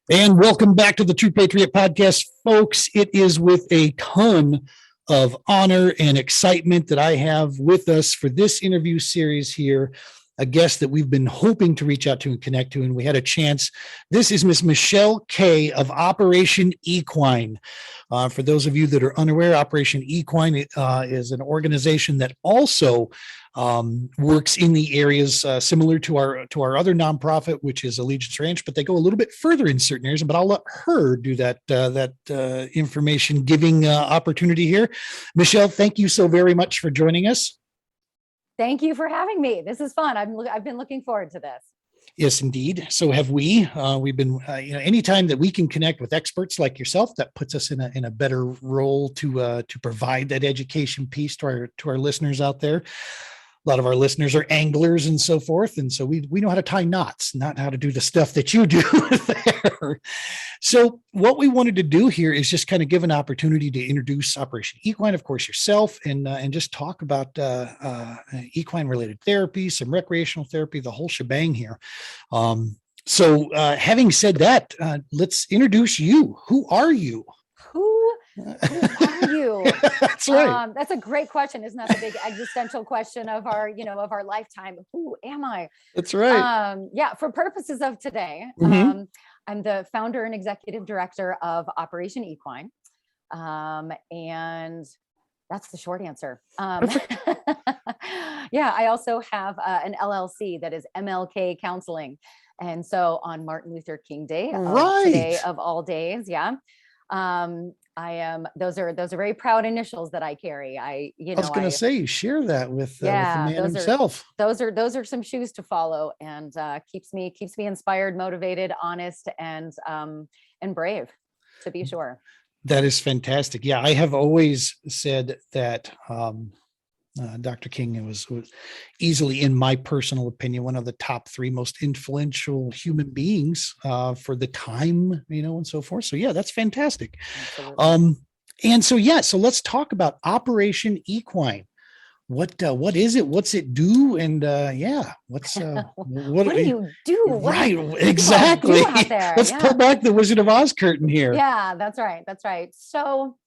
And welcome back to the True Patriot podcast, folks. It is with a ton of honor and excitement that I have with us for this interview series here, a guest that we've been hoping to reach out to and connect to, and we had a chance. This is Miss Michelle Kaye of Operation Equine. For those of you that are unaware, Operation Equine is an organization that also works in the areas similar to our other nonprofit, which is Allegiance Ranch, but they go a little bit further in certain areas. But I'll let her do that information giving opportunity here. Michelle, thank you so very much for joining us. Thank you for having me. This is fun. I've been looking forward to this. Yes, indeed. So have we. We've been, anytime that we can connect with experts like yourself, that puts us in a better role to provide that education piece to our listeners out there. A lot of our listeners are anglers and so forth. And so we know how to tie knots, not how to do the stuff that you do there. So what we wanted to do here is just kind of give an opportunity to introduce Operation Equine, of course, yourself, and just talk about equine related therapy, some recreational therapy, the whole shebang here. So having said that, let's introduce you. Who are you? Who are you? That's right. That's a great question. Isn't that the big existential question of our lifetime? Who am I? That's right. Yeah. For purposes of today, I'm the founder and executive director of Operation Equine. And that's the short answer. Yeah. I also have an LLC that is MLK Counseling. And so on Martin Luther King Day, today of all days. Yeah. Those are very proud initials that I carry. I was going to say, you share that with the man himself. Those are some shoes to follow, and keeps me inspired, motivated, honest, and brave, to be sure. That is fantastic. Yeah, I have always said that Dr. King was easily, in my personal opinion, one of the top 3 most influential human beings for the time, and so forth. So yeah, that's fantastic. Absolutely. So let's talk about Operation Equine. What is it? What's it do? And what do you do? Right, exactly. Let's pull back the Wizard of Oz curtain here. Yeah, that's right. So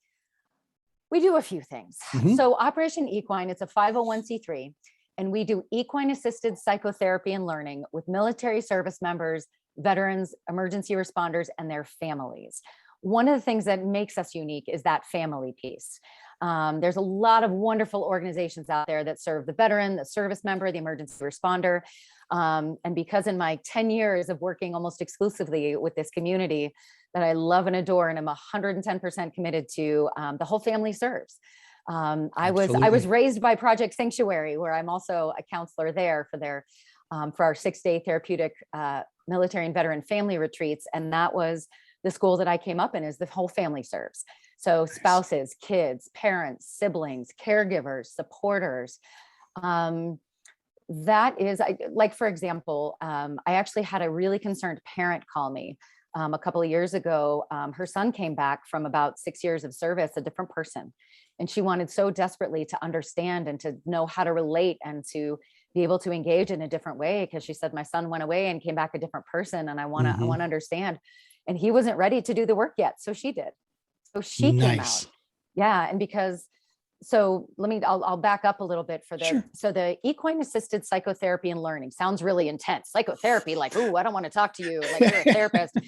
we do a few things. So Operation Equine, it's a 501c3, and we do equine assisted psychotherapy and learning with military service members, veterans, emergency responders, and their families. One of the things that makes us unique is that family piece. There's a lot of wonderful organizations out there that serve the veteran, the service member, the emergency responder. And because in my 10 years of working almost exclusively with this community that I love and adore, and I'm 110% committed to, the whole family serves. I was raised by Project Sanctuary, where I'm also a counselor there for our 6-day therapeutic military and veteran family retreats. And that was the school that I came up in, is the whole family serves. So spouses, kids, parents, siblings, caregivers, supporters. That is, for example, I actually had a really concerned parent call me a couple of years ago. Her son came back from about 6 years of service, a different person. And she wanted so desperately to understand and to know how to relate and to be able to engage in a different way. Because she said, my son went away and came back a different person. And I want to understand. And he wasn't ready to do the work yet. So she did. So she came out. Yeah. And I'll back up a little bit for so the equine assisted psychotherapy and learning sounds really intense. Psychotherapy, like, oh, I don't want to talk to you. Like, you're a therapist.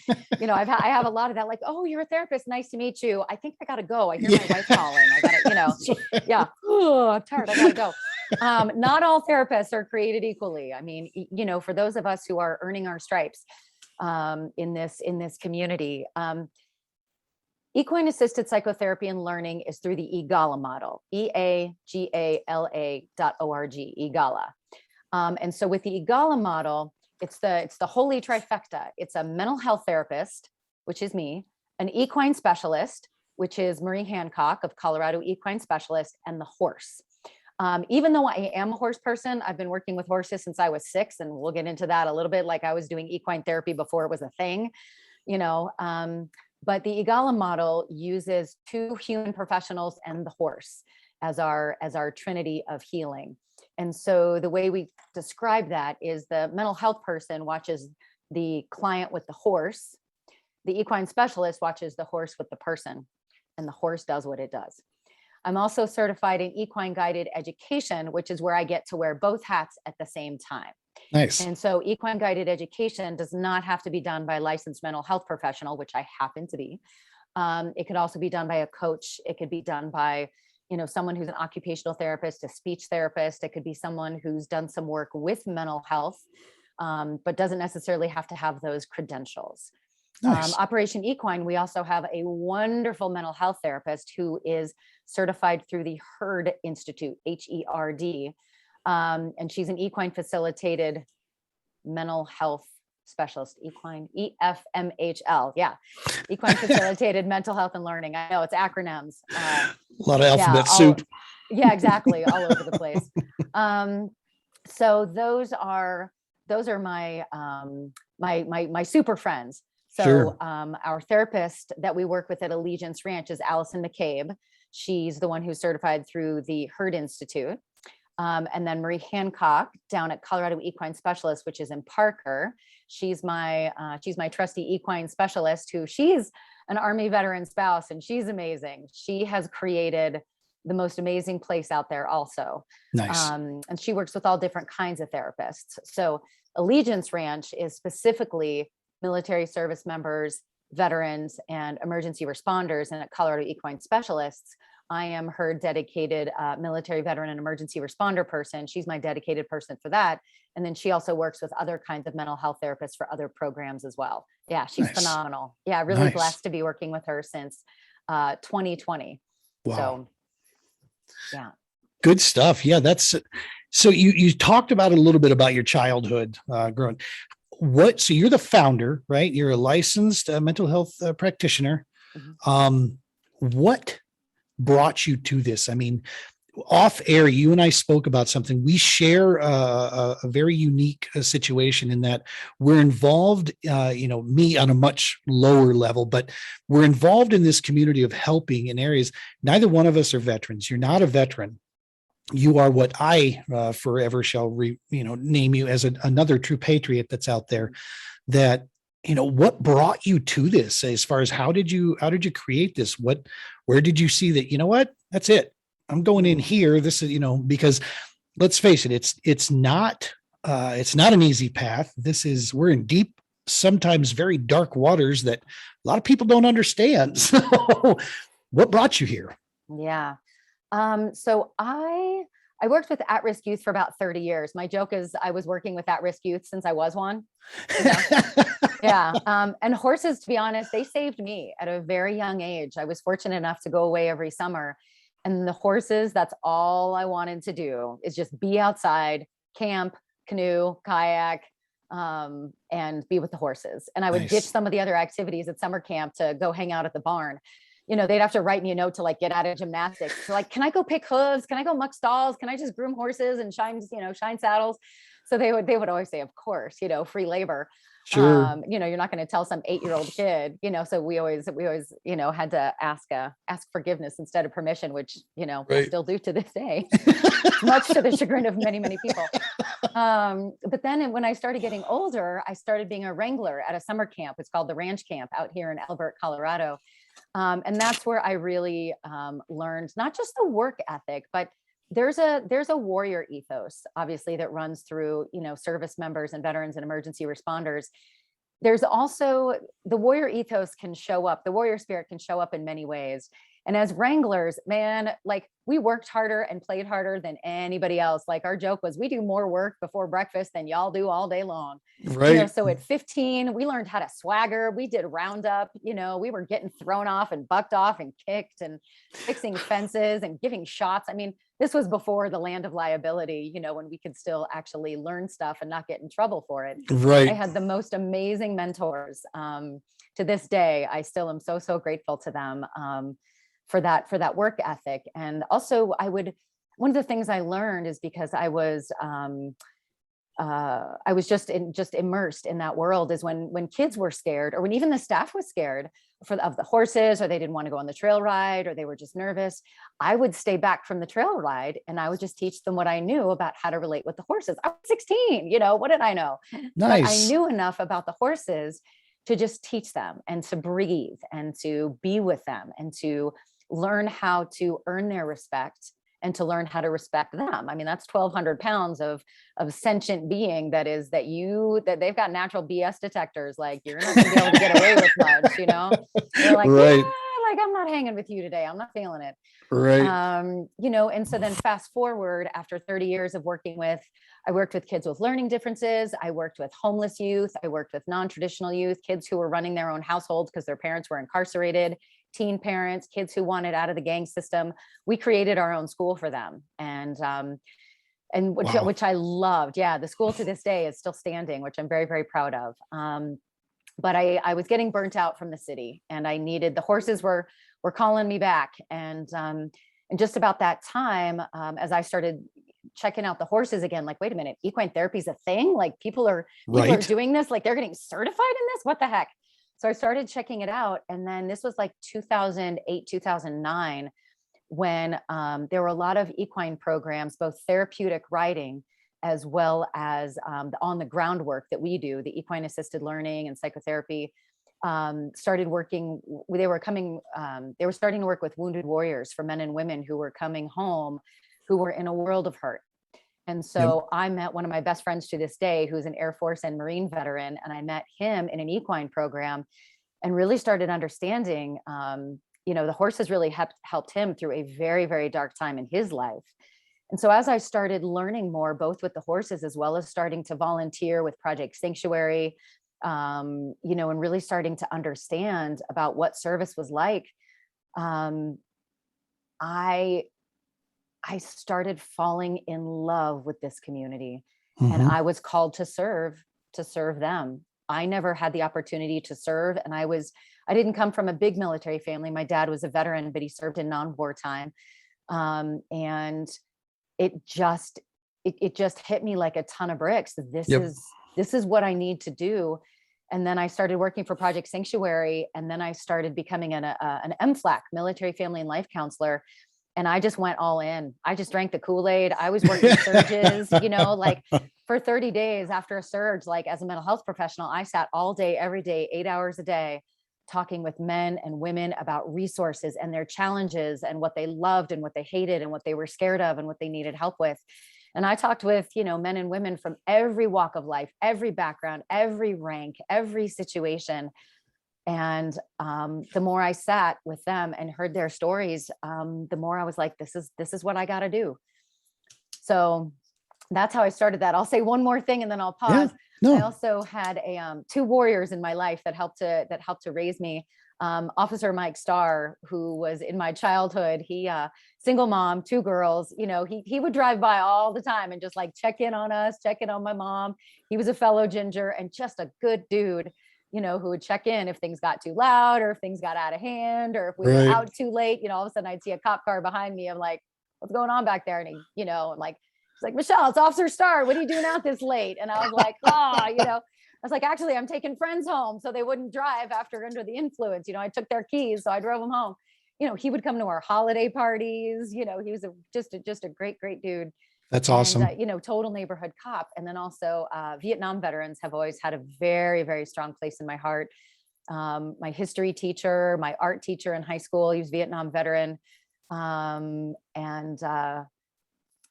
I have a lot of that, like, oh, you're a therapist. Nice to meet you. I think I got to go. I hear my wife calling. I got to, yeah. Oh, I'm tired. I got to go. Not all therapists are created equally. I mean, for those of us who are earning our stripes in this community, equine assisted psychotherapy and learning is through the EGALA model, EAGALA.org, EGALA. And so with the EGALA model, It's the holy trifecta. It's a mental health therapist, which is me, an equine specialist, which is Marie Hancock of Colorado Equine Specialist, and the horse. Even though I am a horse person, I've been working with horses since I was 6, and we'll get into that a little bit. Like I was doing equine therapy before it was a thing, but the EGALA model uses 2 human professionals and the horse as our trinity of healing. And so the way we describe that is the mental health person watches the client with the horse. The equine specialist watches the horse with the person, and the horse does what it does. I'm also certified in equine guided education, which is where I get to wear both hats at the same time. Nice. And so equine guided education does not have to be done by a licensed mental health professional, which I happen to be. It could also be done by a coach. It could be done by, someone who's an occupational therapist, a speech therapist. It could be someone who's done some work with mental health, but doesn't necessarily have to have those credentials. Nice. Operation Equine, we also have a wonderful mental health therapist who is certified through the HERD Institute, HERD. And she's an equine facilitated mental health specialist, equine, EFMHL. Yeah. Equine facilitated mental health and learning. I know it's acronyms. A lot of alphabet soup. Yeah, exactly. All over the place. So those are my, my super friends. So Sure. Our therapist that we work with at Allegiance Ranch is Allison McCabe. She's the one who's certified through the HERD Institute. And then Marie Hancock down at Colorado Equine Specialist, which is in Parker. She's my trusty equine specialist she's an Army veteran spouse, and she's amazing. She has created the most amazing place out there also. Nice. And she works with all different kinds of therapists. So Allegiance Ranch is specifically military service members, veterans, and emergency responders. And at Colorado Equine Specialists, I am her dedicated military veteran and emergency responder person. She's my dedicated person for that. And then she also works with other kinds of mental health therapists for other programs as well. Yeah, she's Nice. phenomenal. Yeah, really Nice. blessed to be working with her since 2020. Wow. So, yeah. Good stuff. Yeah, so you talked about a little bit about your childhood growing. So you're the founder, right? You're a licensed mental health practitioner. Mm-hmm. What brought you to this? I mean, off air, you and I spoke about something. We share a very unique situation in that we're involved, me on a much lower level, but we're involved in this community of helping in areas. Neither one of us are veterans. You're not a veteran. You are what I forever shall name you as another true patriot that's out there. That, what brought you to this? As far as how did you create this? Where did you see that? You know what? That's it. I'm going in here. This is because let's face it, it's not an easy path. We're in deep, sometimes very dark waters that a lot of people don't understand. So, what brought you here? Yeah. So I worked with at-risk youth for about 30 years. My joke is I was working with at-risk youth since I was one. Yeah. And horses, to be honest, they saved me at a very young age. I was fortunate enough to go away every summer, and the horses, that's all I wanted to do is just be outside, camp, canoe, kayak, and be with the horses. And I would ditch some of the other activities at summer camp to go hang out at the barn. They'd have to write me a note to get out of gymnastics. So can I go pick hooves? Can I go muck stalls? Can I just groom horses and shine saddles? So they would always say, of course, free labor. Sure. You're not going to tell some 8-year-old kid, so we always, had to ask forgiveness instead of permission, which, I still do to this day, much to the chagrin of many, many people. But then when I started getting older, I started being a wrangler at a summer camp. It's called the Ranch Camp out here in Elbert, Colorado. And that's where I really learned not just the work ethic, but there's a warrior ethos, obviously, that runs through, service members and veterans and emergency responders. There's also the warrior ethos can show up. The warrior spirit can show up in many ways. And as wranglers, man, like we worked harder and played harder than anybody else. Like our joke was, we do more work before breakfast than y'all do all day long. Right. So at 15, we learned how to swagger. We did roundup, we were getting thrown off and bucked off and kicked and fixing fences and giving shots. I mean, this was before the land of liability, when we could still actually learn stuff and not get in trouble for it. Right. I had the most amazing mentors. To this day, I still am so, so grateful to them for that work ethic. And also one of the things I learned is because I was just immersed in that world, is when kids were scared, or when even the staff was scared of the horses, or they didn't want to go on the trail ride, or they were just nervous, I would stay back from the trail ride and I would just teach them what I knew about how to relate with the horses. I was 16, what did I know? Nice. But I knew enough about the horses to just teach them and to breathe and to be with them and to learn how to earn their respect and to learn how to respect them. I mean, that's 1,200 pounds of sentient being that they've got natural BS detectors. Like, you're not gonna be able to get away with much, They're like, right. yeah, like I'm not hanging with you today. I'm not feeling it. Right. And so then fast forward, after 30 years of I worked with kids with learning differences. I worked with homeless youth. I worked with non-traditional youth, kids who were running their own households because their parents were incarcerated, teen parents, kids who wanted out of the gang system. We created our own school for them. And which I loved. Yeah. The school to this day is still standing, which I'm very, very proud of. But I was getting burnt out from the city, and the horses were calling me back. And just about that time, as I started checking out the horses again, like, wait a minute, equine therapy is a thing. Like people are doing this, like they're getting certified in this. What the heck? So I started checking it out. And then this was like 2008, 2009, when there were a lot of equine programs, both therapeutic riding as well as on the groundwork that we do, the equine assisted learning and psychotherapy, started working. They were starting to work with wounded warriors, for men and women who were coming home, who were in a world of hurt. And so I met one of my best friends to this day, who's an Air Force and Marine veteran. And I met him in an equine program and really started understanding, the horses really helped him through a very, very dark time in his life. And so as I started learning more, both with the horses, as well as starting to volunteer with Project Sanctuary, and really starting to understand about what service was like, I started falling in love with this community. Mm-hmm. And I was called to serve them. I never had the opportunity to serve. And I didn't come from a big military family. My dad was a veteran, but he served in non-war time. And it just hit me like a ton of bricks. This is what I need to do. And then I started working for Project Sanctuary. And then I started becoming an MFLAC, military family and life counselor. And I just went all in. I just drank the Kool-Aid. I was working surges, like for 30 days after a surge, like as a mental health professional, I sat all day, every day, 8 hours a day, talking with men and women about resources and their challenges and what they loved and what they hated and what they were scared of and what they needed help with. And I talked with, men and women from every walk of life, every background, every rank, every situation. And the more I sat with them and heard their stories, the more I was like, this is what I got to do. So that's how I started that. I'll say one more thing and then I'll pause. Yeah, no. I also had two warriors in my life that helped to raise me. Officer Mike Starr, who was in my childhood, he single mom, 2 girls, he would drive by all the time and just like check in on us, check in on my mom. He was a fellow Ginger and just a good dude, who would check in if things got too loud or if things got out of hand or if we were out too late. All of a sudden I'd see a cop car behind me. I'm like, what's going on back there? And he, I'm like, he's like, Michelle, it's Officer Starr. What are you doing out this late? And I was like, I was like, actually, I'm taking friends home so they wouldn't drive after under the influence. I took their keys, so I drove them home. He would come to our holiday parties. He was just a great, great dude. That's awesome. And, total neighborhood cop. And then also Vietnam veterans have always had a very, very strong place in my heart. My history teacher, my art teacher in high school, he was a Vietnam veteran.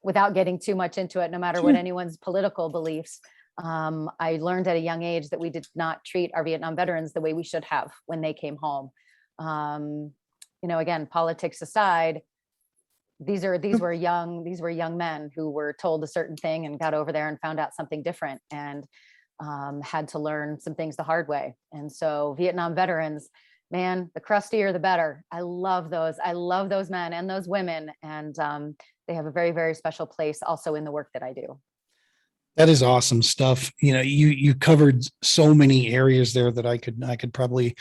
Without getting too much into it, no matter what anyone's political beliefs, I learned at a young age that we did not treat our Vietnam veterans the way we should have when they came home. again, politics aside, these were young men who were told a certain thing and got over there and found out something different, and had to learn some things the hard way. And so Vietnam veterans, man, the crustier, the better. I love those men and those women. And they have a very, very special place also in the work that I do. That is awesome stuff. You covered so many areas there that I could probably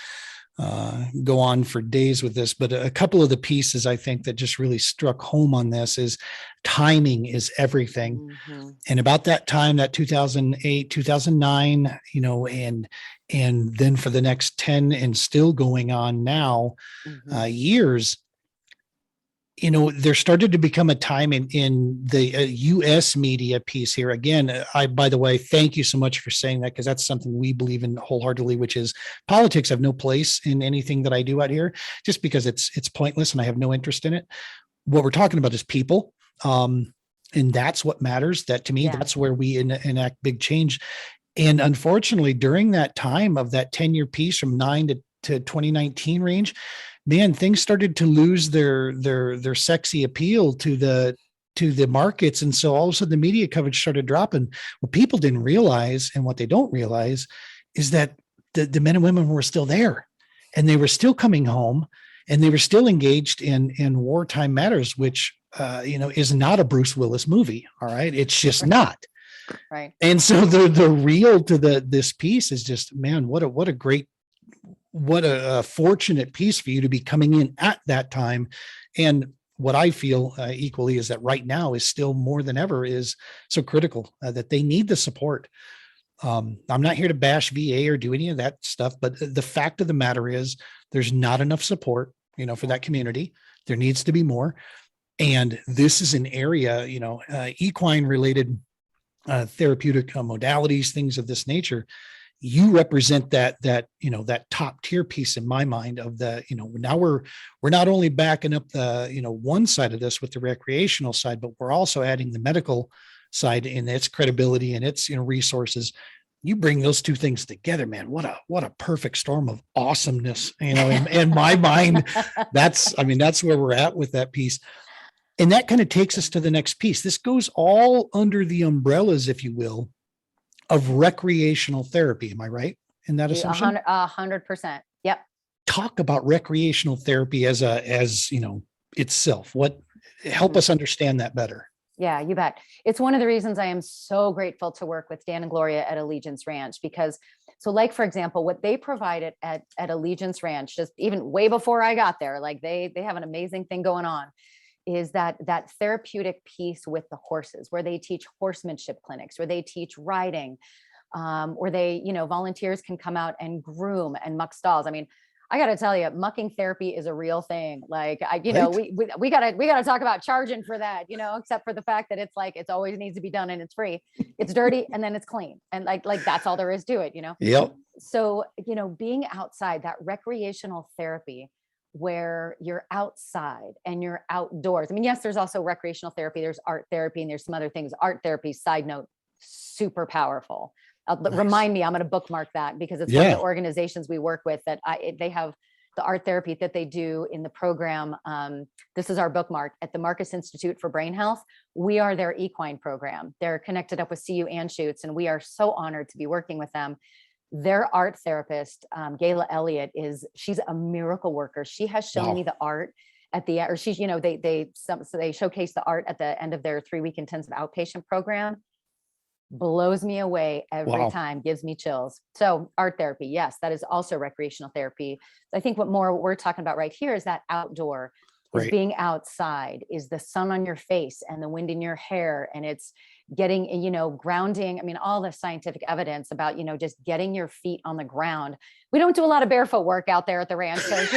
go on for days with this, but a couple of the pieces I think that just really struck home on this is timing is everything. Mm-hmm. And about that time, that 2008, 2009, and then for the next 10 and still going on now, years, there started to become a time in the U.S. media piece here. Again, by the way, thank you so much for saying that, because that's something we believe in wholeheartedly, which is politics have no place in anything that I do out here, just because it's pointless and I have no interest in it. What we're talking about is people. And that's what matters. That to me, that's where we enact big change. And unfortunately, during that time of that 10-year piece from 9 to 2019 range, man, things started to lose their sexy appeal to the markets. And so all of a sudden the media coverage started dropping. What people didn't realize, and what they don't realize, is that the men and women were still there, and they were still coming home, and they were still engaged in wartime matters, which is not a Bruce Willis movie. All right. It's just not. Right. And so the real to this piece is just, man, what a fortunate piece for you to be coming in at that time. And what I feel equally is that right now is still more than ever is so critical, that they need the support. I'm not here to bash VA or do any of that stuff, but the fact of the matter is there's not enough support, for that community. There needs to be more. And this is an area, equine related therapeutic modalities, things of this nature. You represent that top tier piece in my mind of the, now we're not only backing up the, one side of this with the recreational side, but we're also adding the medical side in its credibility and its, resources. You bring those two things together, man. What a perfect storm of awesomeness, in my mind. That's where we're at with that piece. And that kind of takes us to the next piece. This goes all under the umbrellas, if you will, of recreational therapy. Am I right in that assumption? 100%. Yep. Talk about recreational therapy as itself. Help us understand that better. Yeah, you bet. It's one of the reasons I am so grateful to work with Dan and Gloria at Allegiance Ranch, because for example, what they provided at Allegiance Ranch, just even way before I got there, like they have an amazing thing going on, is that therapeutic piece with the horses, where they teach horsemanship clinics, where they teach riding, where they, volunteers can come out and groom and muck stalls. I mean, I got to tell you, mucking therapy is a real thing. Like, we gotta talk about charging for that, except for the fact that it's always needs to be done and it's free. It's dirty and then it's clean. And like that's all there is to it, Yep. So, being outside, that recreational therapy, where you're outside and you're outdoors. I mean, yes, there's also recreational therapy, there's art therapy, and there's some other things. Art therapy, side note, super powerful. Nice. Remind me, I'm going to bookmark that, because it's one of the organizations we work with that they have the art therapy that they do in the program. This is our bookmark at the Marcus Institute for Brain Health. We are their equine program. They're connected up with CU Anschutz, and we are so honored to be working with them. Their art therapist, Gayla Elliott, she's a miracle worker. She has shown me the art at the, or she's, they showcase the art at the end of their 3-week intensive outpatient program. Blows me away every time, gives me chills. So art therapy, yes, that is also recreational therapy. I think what more we're talking about right here is that outdoor, is being outside, is the sun on your face and the wind in your hair, and it's getting, grounding. I mean, all the scientific evidence about, just getting your feet on the ground. We don't do a lot of barefoot work out there at the ranch, because,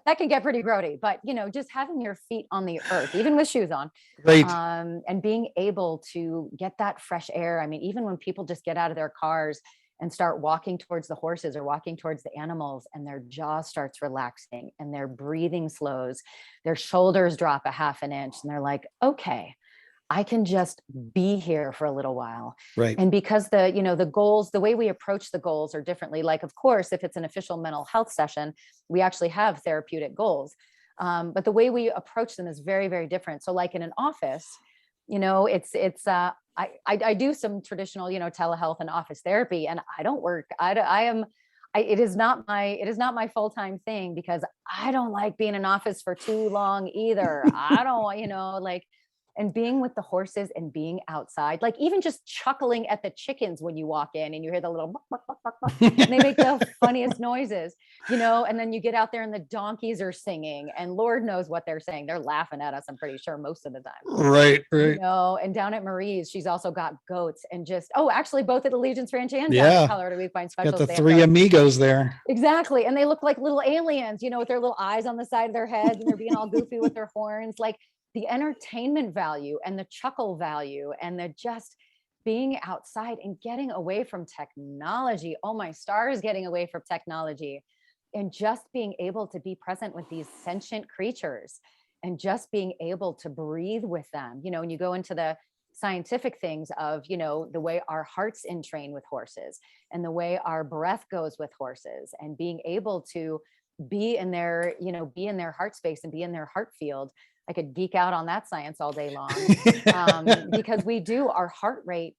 that can get pretty grody, but, just having your feet on the earth, even with shoes on, and being able to get that fresh air. I mean, even when people just get out of their cars and start walking towards the horses or walking towards the animals, and their jaw starts relaxing and their breathing slows, their shoulders drop a half an inch, and they're like, okay, I can just be here for a little while. Right. And because the goals, the way we approach the goals are differently. Like, of course, if it's an official mental health session, we actually have therapeutic goals. But the way we approach them is very, very different. So like in an office, I do some traditional, telehealth and office therapy, and I don't work. It is not my full-time thing, because I don't like being in office for too long either. I don't, and being with the horses and being outside, like even just chuckling at the chickens when you walk in and you hear the little buck, buck, buck, buck, buck, and they make the funniest noises, and then you get out there and the donkeys are singing, and Lord knows what they're saying. They're laughing at us, I'm pretty sure, most of the time. Right. And down at Marie's, she's also got goats, and actually both at Allegiance Ranch and down Yeah. at Colorado Equine Specials. Got the three amigos there. Exactly. And they look like little aliens, with their little eyes on the side of their heads, and they're being all goofy with their horns. Like, the entertainment value and the chuckle value and the just being outside and getting away from technology. Oh, my stars, getting away from technology, and just being able to be present with these sentient creatures and just being able to breathe with them. And you go into the scientific things of, the way our hearts entrain with horses and the way our breath goes with horses, and being able to be in their heart space and be in their heart field. I could geek out on that science all day long, because our heart rate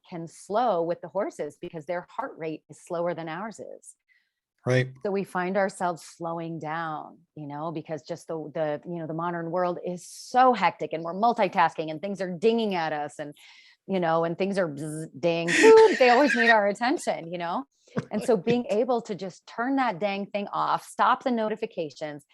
can slow with the horses because their heart rate is slower than ours is. Right. So we find ourselves slowing down, because just the modern world is so hectic, and we're multitasking, and things are dinging at us, and, and things are ding, they always need our attention, And so being able to just turn that dang thing off, stop the notifications,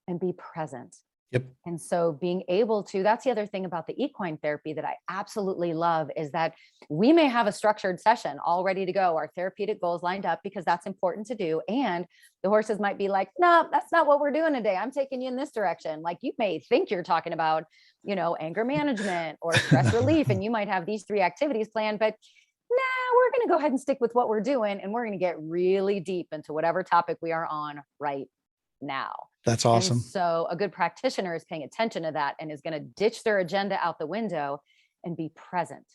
and be present. Yep. And so being able to, that's the other thing about the equine therapy that I absolutely love, is that we may have a structured session all ready to go, our therapeutic goals lined up, because that's important to do. And the horses might be like, no, that's not what we're doing today. I'm taking you in this direction. Like, you may think you're talking about, anger management or stress relief, and you might have these 3 activities planned, but nah, we're going to go ahead and stick with what we're doing. And we're going to get really deep into whatever topic we are on right now. That's awesome. And so a good practitioner is paying attention to that and is going to ditch their agenda out the window and be present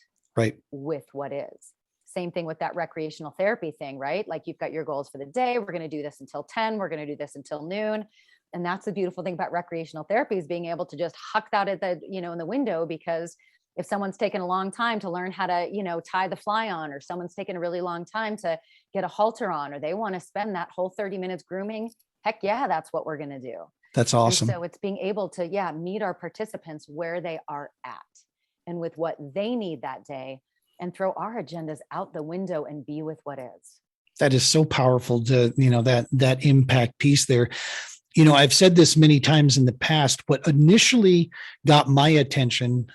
with what is. Same thing with that recreational therapy thing, right? Like, you've got your goals for the day. We're going to do this until 10. We're going to do this until noon. And that's the beautiful thing about recreational therapy, is being able to just huck that at the, in the window, because if someone's taken a long time to learn how to, tie the fly on, or someone's taken a really long time to get a halter on, or they want to spend that whole 30 minutes grooming, heck yeah, that's what we're going to do. That's awesome. And so it's being able to, meet our participants where they are at and with what they need that day, and throw our agendas out the window and be with what is. That is so powerful to, that impact piece there. I've said this many times in the past. What initially got my attention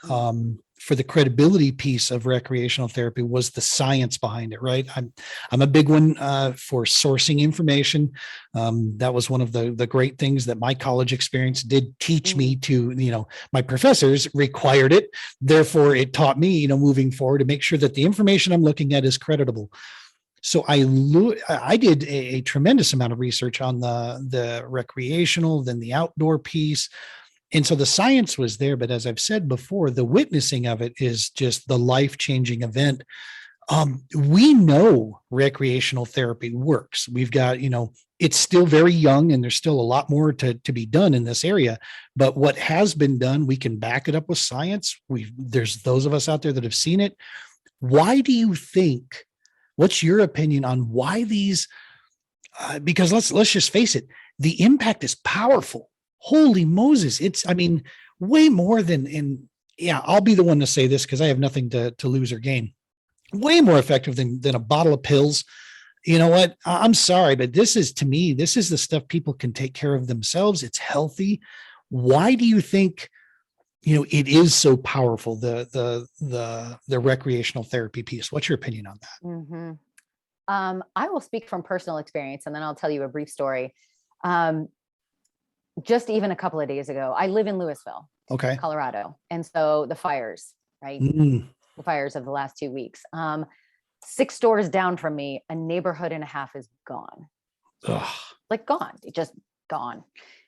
for the credibility piece of recreational therapy was the science behind it, right? I'm a big one for sourcing information. That was one of the great things that my college experience did teach me to, my professors required it. Therefore, it taught me, moving forward, to make sure that the information I'm looking at is creditable. So I did a tremendous amount of research on the recreational, then the outdoor piece. And so the science was there, but as I've said before, the witnessing of it is just the life-changing event. We know recreational therapy works. We've got, it's still very young, and there's still a lot more to be done in this area. But what has been done, we can back it up with science. There's those of us out there that have seen it. Why do you think? What's your opinion on why these? Because let's just face it, the impact is powerful. Holy Moses. It's, way more than, I'll be the one to say this because I have nothing to lose or gain. Way more effective than a bottle of pills. You know what? I'm sorry, but this is the stuff people can take care of themselves. It's healthy. Why do you think, it is so powerful, the recreational therapy piece? What's your opinion on that? Mm-hmm. I will speak from personal experience, and then I'll tell you a brief story. Just even a couple of days ago, I live in Louisville, Colorado. And so the fires, right? The fires of the last 2 weeks. 6 doors down from me, a neighborhood and a half is gone. Ugh. Like, gone. It just gone.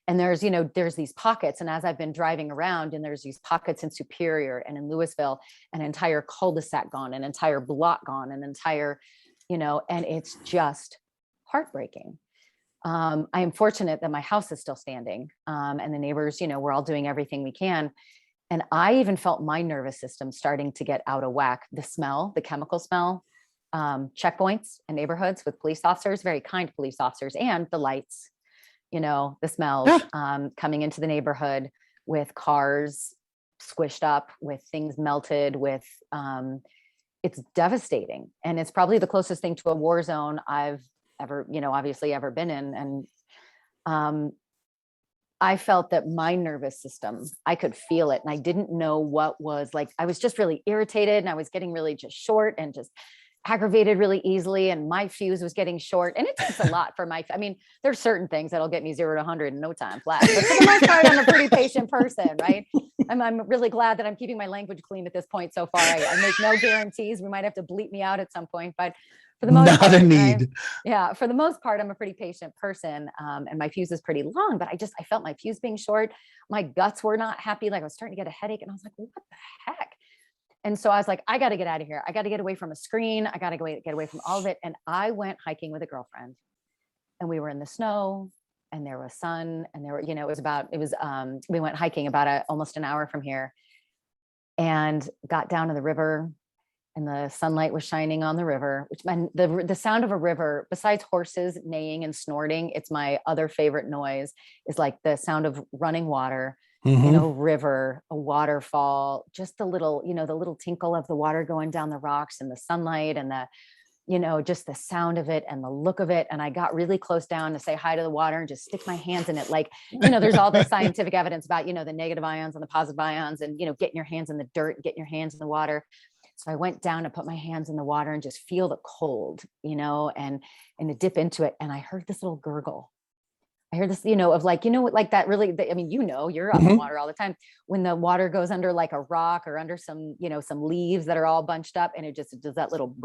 And there's these pockets. And as I've been driving around, and there's these pockets in Superior and in Louisville, an entire cul-de-sac gone, an entire block gone, an entire, and it's just heartbreaking. I am fortunate that my house is still standing, and the neighbors, we're all doing everything we can. And I even felt my nervous system starting to get out of whack. The smell, the chemical smell, checkpoints in neighborhoods with police officers, very kind police officers, and the lights, the smells, coming into the neighborhood with cars squished up, with things melted, with, it's devastating. And it's probably the closest thing to a war zone I've ever, obviously ever been in. And I felt that my nervous system, I could feel it. And I didn't know what was like, I was just really irritated, and I was getting really just short and just aggravated really easily. And my fuse was getting short, and it takes a lot for there's certain things that'll get me 0 to 100 in no time flat. But for the most part, I'm a pretty patient person, right? I'm really glad that I'm keeping my language clean at this point so far. I make no guarantees. We might have to bleep me out at some point, but for the most part, not a need. right? Yeah, for the most part, I'm a pretty patient person, and my fuse is pretty long. But I felt my fuse being short. My guts were not happy. Like I was starting to get a headache, and I was like, "What the heck?" And so I was like, I got to get out of here. I got to get away from a screen. I got to get away from all of it. And I went hiking with a girlfriend, and we were in the snow, and there was sun, and there were, we went hiking about almost an hour from here, and got down to the river, and the sunlight was shining on the river, which meant the sound of a river, besides horses neighing and snorting, it's my other favorite noise, is like the sound of running water. In a river, a waterfall, just the little tinkle of the water going down the rocks, and the sunlight, and just the sound of it and the look of it. And I got really close down to say hi to the water and just stick my hands in it. Like, there's all this scientific evidence about, the negative ions and the positive ions, and, getting your hands in the dirt, getting your hands in the water. So I went down and put my hands in the water and just feel the cold, and to dip into it. And I heard this little gurgle. I heard this, of like, like that really, you're out in the water all the time. When the water goes under like a rock or under some, some leaves that are all bunched up, and it just does that little,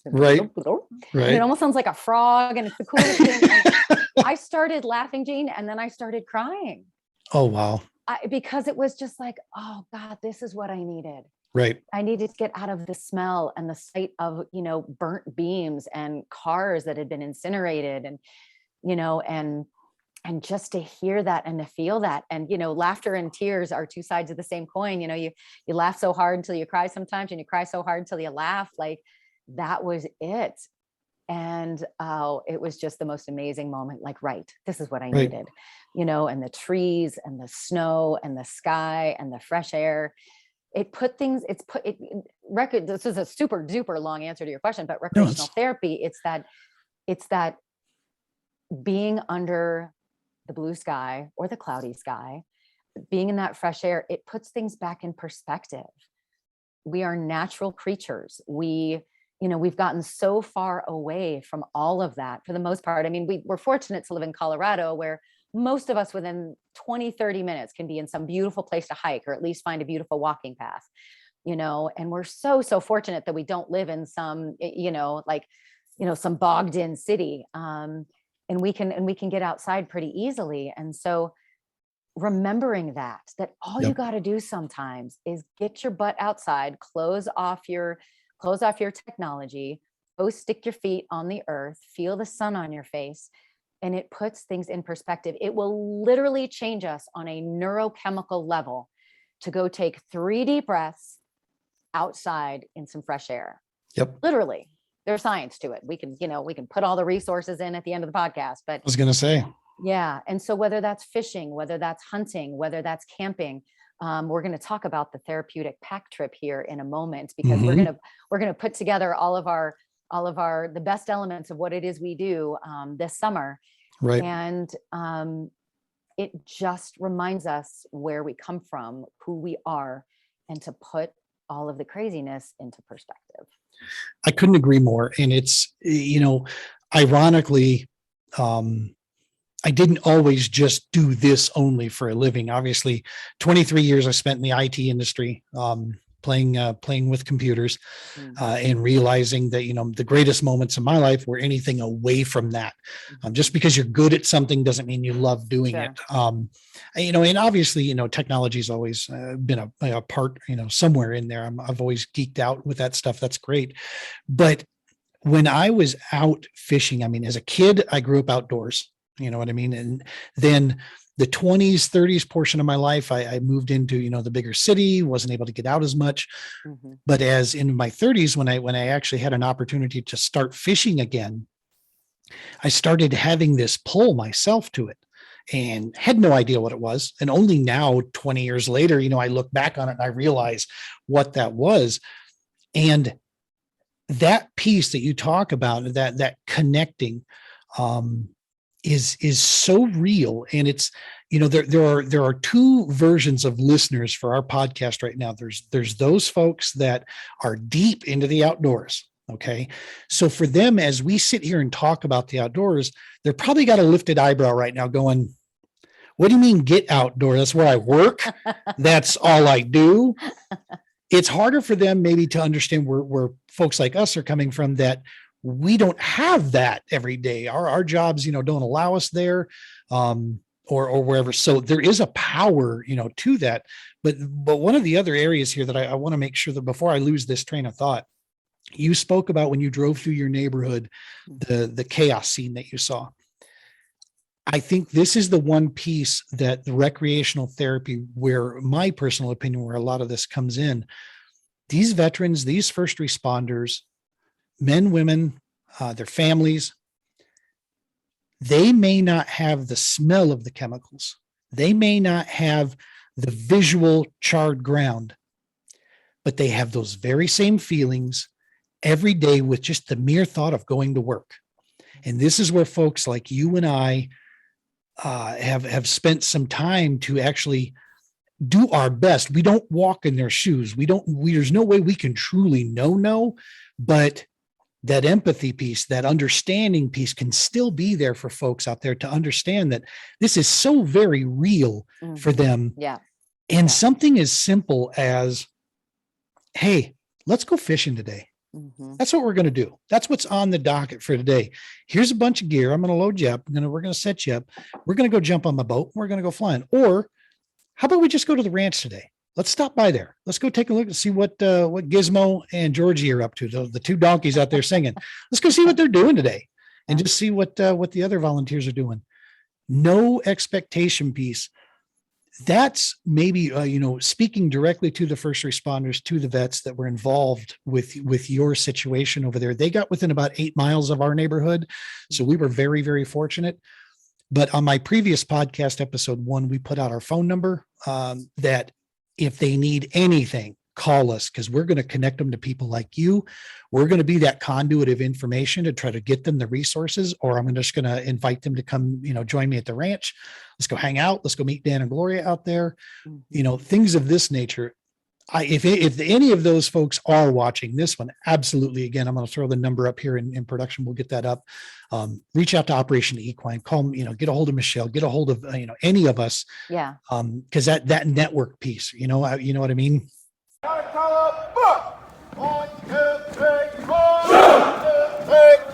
right. And it almost sounds like a frog, and it's the coolest thing. And I started laughing, Gene, and then I started crying. Oh, wow. Because it was just like, oh God, this is what I needed. Right. I needed to get out of the smell and the sight of, burnt beams and cars that had been incinerated, and, and just to hear that and to feel that. And, laughter and tears are two sides of the same coin. You laugh so hard until you cry sometimes, and you cry so hard until you laugh. Like, that was it. And it was just the most amazing moment. Like, right, this is what I needed, and the trees and the snow and the sky and the fresh air. This is a super duper long answer to your question, but recreational therapy, it's that being under the blue sky or the cloudy sky, being in that fresh air, it puts things back in perspective. We are natural creatures. We've gotten so far away from all of that for the most part. I mean, we're fortunate to live in Colorado, where most of us within 20, 30 minutes can be in some beautiful place to hike, or at least find a beautiful walking path, and we're so fortunate that we don't live in some, some bogged in city. And we can get outside pretty easily. And so remembering that all you got to do sometimes is get your butt outside, close off your technology, go stick your feet on the earth, feel the sun on your face, and it puts things in perspective. It will literally change us on a neurochemical level to go take 3 deep breaths outside in some fresh air. Yep. Literally. There's science to it. We can put all the resources in at the end of the podcast, but I was going to say, yeah. And so whether that's fishing, whether that's hunting, whether that's camping, we're going to talk about the therapeutic pack trip here in a moment, because we're going to put together all of the best elements of what it is we do this summer. Right. And it just reminds us where we come from, who we are, and to put all of the craziness into perspective. I couldn't agree more. And it's, ironically, I didn't always just do this only for a living. Obviously, 23 years I spent in the IT industry, playing with computers, and realizing that, the greatest moments of my life were anything away from that. Just because you're good at something doesn't mean you love doing Sure. it. And obviously, technology's always been a part, somewhere in there. I've always geeked out with that stuff. That's great. But when I was out fishing, as a kid, I grew up outdoors, you know what I mean? And then the 20s, 30s portion of my life, I moved into, the bigger city, wasn't able to get out as much. But as in my 30s, when I actually had an opportunity to start fishing again, I started having this pull myself to it and had no idea what it was. And only now, 20 years later, I look back on it and I realize what that was. And that piece that you talk about, that connecting, is so real. And it's, there are two versions of listeners for our podcast right now. There's those folks that are deep into the outdoors. Okay. So for them, as we sit here and talk about the outdoors, they're probably got a lifted eyebrow right now going, what do you mean get outdoor? That's where I work. That's all I do. It's harder for them maybe to understand where folks like us are coming from, that we don't have that every day. Our jobs, don't allow us there, or wherever. So there is a power, to that. But one of the other areas here that I want to make sure that before I lose this train of thought, you spoke about when you drove through your neighborhood, the chaos scene that you saw. I think this is the one piece that the recreational therapy, where my personal opinion, where a lot of this comes in, these veterans, these first responders, men, women, their families, they may not have the smell of the chemicals. They may not have the visual charred ground, but they have those very same feelings every day with just the mere thought of going to work. And this is where folks like you and I have spent some time to actually do our best. We don't walk in their shoes. There's no way we can truly know, but that empathy piece, that understanding piece can still be there for folks out there to understand that this is so very real for them. Yeah. And something as simple as, hey, let's go fishing today. That's what we're going to do. That's what's on the docket for today. Here's a bunch of gear. I'm going to load you up. We're going to set you up. We're going to go jump on my boat. We're going to go flying. Or how about we just go to the ranch today? Let's stop by there. Let's go take a look and see what Gizmo and Georgie are up to. The two donkeys out there singing. Let's go see what they're doing today, and just see what the other volunteers are doing. No expectation piece. That's maybe, speaking directly to the first responders, to the vets that were involved with your situation over there. They got within about 8 miles of our neighborhood. So we were very, very fortunate. But on my previous podcast, episode 1, we put out our phone number, that if they need anything, call us, because we're going to connect them to people like you. We're going to be that conduit of information to try to get them the resources, or I'm just going to invite them to come, join me at the ranch. Let's go hang out. Let's go meet Dan and Gloria out there. Things of this nature. If any of those folks are watching this one, absolutely. Again, I'm going to throw the number up here in production. We'll get that up. Reach out to Operation Equine. Call them, get a hold of Michelle, get a hold of, any of us. Yeah. Because that network piece, you know what I mean? One, two, three, 4. 1, 2, 3, 4. 1, 2, 3.